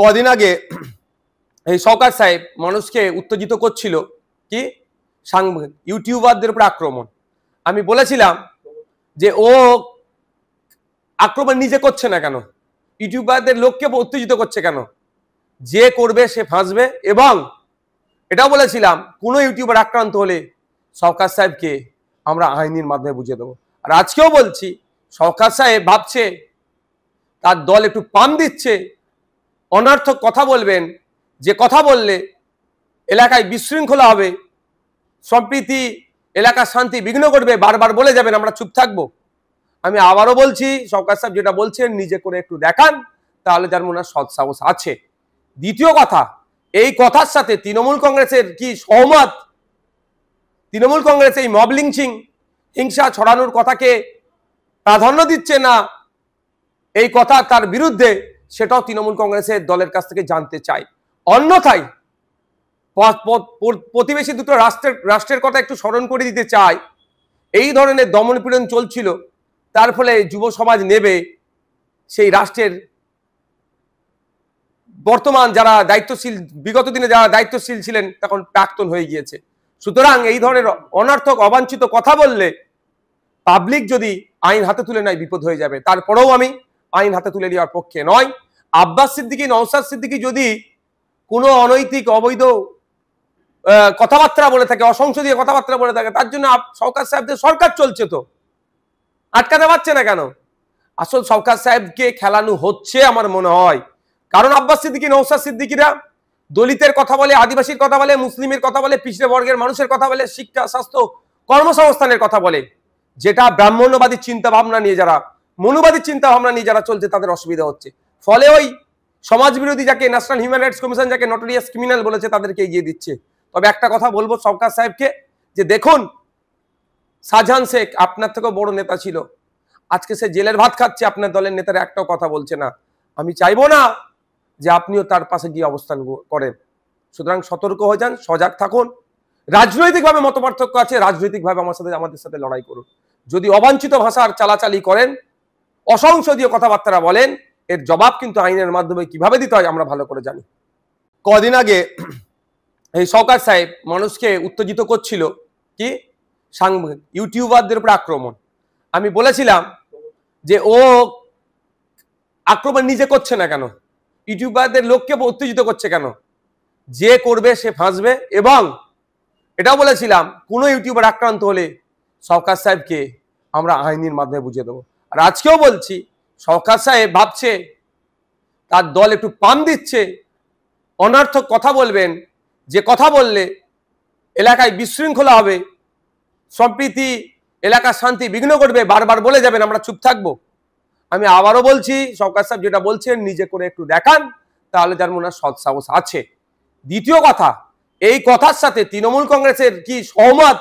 কদিন আগে এই শওকত সাহেব মানুষকে উত্তেজিত করছিল কি ইউটিউবারদের উপর আক্রমণ। আমি বলেছিলাম যে ও আক্রমণ নিজে করছে না কেন, ইউটিউবারদের লোককে উত্তেজিত করছে কেন, যে করবে সে ফাঁসবে। এবং এটাও বলেছিলাম কোনো ইউটিউবার আক্রান্ত হলে শওকত সাহেবকে আমরা আইনের মাধ্যমে বুঝিয়ে দেবো। আর আজকেও বলছি, শওকত সাহেব ভাবছে তার দল একটু পাম দিচ্ছে, অনর্থক কথা বলবেন, যে কথা বললে এলাকায় বিশৃঙ্খলা হবে, সম্প্রীতি এলাকার শান্তি বিঘ্ন করবে, বারবার বলে যাবেন, আমরা চুপ থাকবো। আমি আবারও বলছি, শওকত সাহেব যেটা বলছেন নিজে করে একটু দেখান, তাহলে যার মনে সৎ সাহস আছে। দ্বিতীয় কথা, এই কথার সাথে তৃণমূল কংগ্রেসের কি সহমত? তৃণমূল কংগ্রেস এই মব লিঞ্চিং, হিংসা ছড়ানোর কথাকে প্রাধান্য দিচ্ছে না, এই কথা তার বিরুদ্ধে, সেটাও তৃণমূল কংগ্রেসের দলের কাছ থেকে জানতে চাই। অন্যথায় প্রতিবেশী দুটো রাষ্ট্রের কথা একটু স্মরণ করে দিতে চাই। এই ধরনের দমনপীড়ন চলছিল, তার ফলে যুব সমাজ নেবে সেই রাষ্ট্রের বর্তমান যারা দায়িত্বশীল, বিগত দিনে যারা দায়িত্বশীল ছিলেন তখন প্রাক্তন হয়ে গিয়েছে। সুতরাং এই ধরনের অনর্থক অবাঞ্ছিত কথা বললে পাবলিক যদি আইন হাতে তুলে নেয় বিপদ হয়ে যাবে। তারপরেও আমি আইন হাতে তুলে নেওয়ার পক্ষে নয়। আব্বাস সিদ্দিকী, নওশাদ সিদ্দিকী যদি কোনো অনৈতিক অবৈধ কথাবার্তা বলে থাকে, অসংসদীয় কথাবার্তা বলে থাকে, তার জন্য শওকত সাহেবদের সরকার চলছে, তো আটকাতে পারছে না কেন? আসল শওকত সাহেবকে খেলানো হচ্ছে আমার মনে হয়। কারণ আব্বাস সিদ্দিকী, নওশাদ সিদ্দিকীরা দলিতের কথা বলে, আদিবাসীর কথা বলে, মুসলিমের কথা বলে, পিছড়ে বর্গের মানুষের কথা বলে, শিক্ষা, স্বাস্থ্য, কর্মসংস্থানের কথা বলে, যেটা ব্রাহ্মণ্যবাদী চিন্তা ভাবনা নিয়ে যারা, মনুবাদী চিন্তা ভাবনা নিয়ে যারা চলছে তাদের অসুবিধা হচ্ছে। ফলে ওই সমাজ বিরোধী যাকে ন্যাশনাল হিউম্যান রাইটস কমিশন যাকে নটোরিয়াস ক্রিমিনাল বলেছে তাদেরকে এগিয়ে দিচ্ছে। তবে একটা কথা বলবো শওকত সাহেবকে, যে দেখুন, শাহজাহান শেখ আপনার থেকেও বড় নেতা ছিল, আজকে সে জেলের ভাত খাচ্ছে, আপনার দলের নেতারা একটাও কথা বলছে না। আমি চাইবো না যে আপনিও তার পাশে গিয়ে অবস্থান করেন। সুতরাং সতর্ক হয়ে যান, সজাগ থাকুন। রাজনৈতিকভাবে মতপার্থক্য আছে, রাজনৈতিকভাবে আমাদের সাথে লড়াই করুন। যদি অবাঞ্ছিত ভাষার চালাচালি করেন, অসংসদীয় কথাবার্তা বলেন, এর জবাব কিন্তু আইনের মাধ্যমে কিভাবে দিতে হয় আমরা ভালো করে জানি। কদিন আগে এই শওকত সাহেব মানুষকে উত্তেজিত করছিল কি ইউটিউবারদের উপর আক্রমণ। আমি বলেছিলাম যে ও আক্রমণ নিজে করছে না কেন, ইউটিউবারদের লোককে উত্তেজিত করছে কেন, যে করবে সে ফাঁসবে। এবং এটাও বলেছিলাম কোনো ইউটিউবার আক্রান্ত হলে শওকত সাহেবকে আমরা আইনের মাধ্যমে বুঝিয়ে দেবো। আর আজকেও বলছি, শওকত সাহেব ভাবছে তার দল একটু পাম দিচ্ছে, অনর্থক কথা বলবেন, যে কথা বললে এলাকায় বিশৃঙ্খলা হবে, সম্প্রীতি এলাকার শান্তি বিঘ্ন করবে, বারবার বলে যাবেন, আমরা চুপ থাকবো। আমি আবারও বলছি, শওকত সাহেব যেটা বলছেন নিজে করে একটু দেখান, তাহলে যার মনে সৎ সাহস আছে। দ্বিতীয় কথা, এই কথার সাথে তৃণমূল কংগ্রেসের কি সহমত?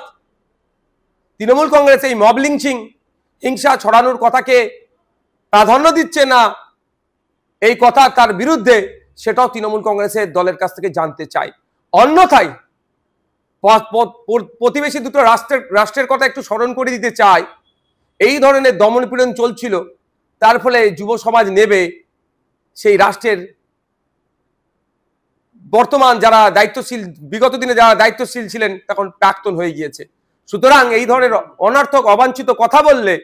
তৃণমূল কংগ্রেস এই মব লিঞ্চিং, হিংসা ছড়ানোর কথাকে প্রাধান্য দিচ্ছে না, এই কথা তার বিরুদ্ধে, সেটাও তৃণমূল কংগ্রেসের দলের কাছ থেকে জানতে চাই। অন্যথায় প্রতিবেশী দুটো রাষ্ট্রের কথা একটু স্মরণ করে দিতে চাই। এই ধরনের দমনপীড়ন চলছিল, তার ফলে যুব সমাজ নেবে সেই রাষ্ট্রের বর্তমান যারা দায়িত্বশীল, বিগত দিনে যারা দায়িত্বশীল ছিলেন তখন প্রাক্তন হয়ে গিয়েছে। সুতরাং এই ধরনের অনর্থক অবাঞ্ছিত কথা বললে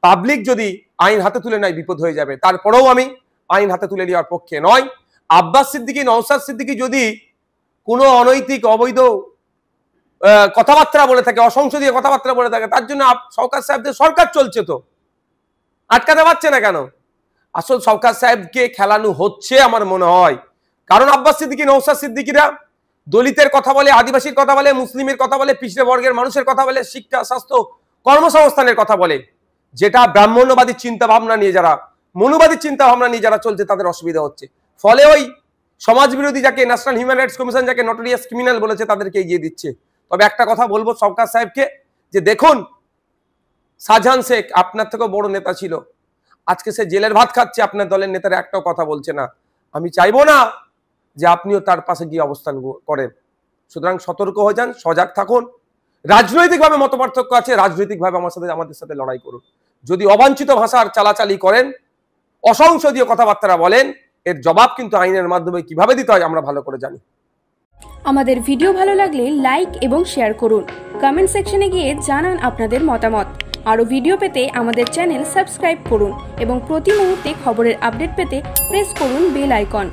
পাবলিক যদি আইন হাতে তুলে নেয় বিপদ হয়ে যাবে। তারপরেও আমি আইন হাতে তুলে নেওয়ার পক্ষে নয়। আব্বাস সিদ্দিকী, নওশাদ সিদ্দিকী যদি কোনো অনৈতিক অবৈধ কথাবার্তা বলে থাকে, অসংসদীয় কথাবার্তা বলে থাকে, তার জন্য শওকত সাহেবদের সরকার চলছে, তো আটকাতে পারছে না কেন? আসল শওকত সাহেবকে খেলানো হচ্ছে আমার মনে হয়। কারণ আব্বাস সিদ্দিকী, নওশাদ সিদ্দিকীরা দলিতের কথা বলে, আদিবাসীর কথা বলে, মুসলিমের কথা বলে, পিছড়ে বর্গের মানুষের কথা বলে, শিক্ষা, স্বাস্থ্য, কর্মসংস্থানের কথা বলে, যেটা ব্রাহ্মণ্যবাদী চিন্তা ভাবনা নিয়ে যারা, মনুবাদী চিন্তা ভাবনা নিয়ে যারা চলছে তাদের অসুবিধা হচ্ছে। ফলে ওই সমাজ বিরোধী যাকে ন্যাশনাল হিউম্যান রাইটস কমিশন যাকে নটোরিয়াস ক্রিমিনাল বলেছে তাদেরকে এগিয়ে দিচ্ছে। তবে একটা কথা বলবো শওকত সাহেবকে, যে দেখুন, শাহজাহান শেখ আপনার থেকেও বড় নেতা ছিল, আজকে সে জেলের ভাত খাচ্ছে, আপনার দলের নেতারা একটাও কথা বলছে না। আমি চাইবো না যে আপনিও তার পাশে গিয়ে অবস্থান করেন। সুতরাং সতর্ক হয়ে যান, সজাগ থাকুন। রাজনৈতিকভাবে মতপার্থক্য আছে, রাজনৈতিকভাবে আমাদের সাথে লড়াই করুন। যদি অবাঞ্ছিত ভাষার চালাচালি করেন, অসংসদীয় কথাবার্তা বলেন, এর জবাব কিন্তু আইনের মাধ্যমে কিভাবে দিতে হয় আমরা ভালো করে জানি। আমাদের ভিডিও ভালো লাগলে লাইক এবং শেয়ার করুন। কমেন্ট সেকশনে গিয়ে জানান আপনাদের মতামত। আরও ভিডিও পেতে আমাদের চ্যানেল সাবস্ক্রাইব করুন এবং প্রতি মুহূর্তে খবরের আপডেট পেতে প্রেস করুন বেল আইকন।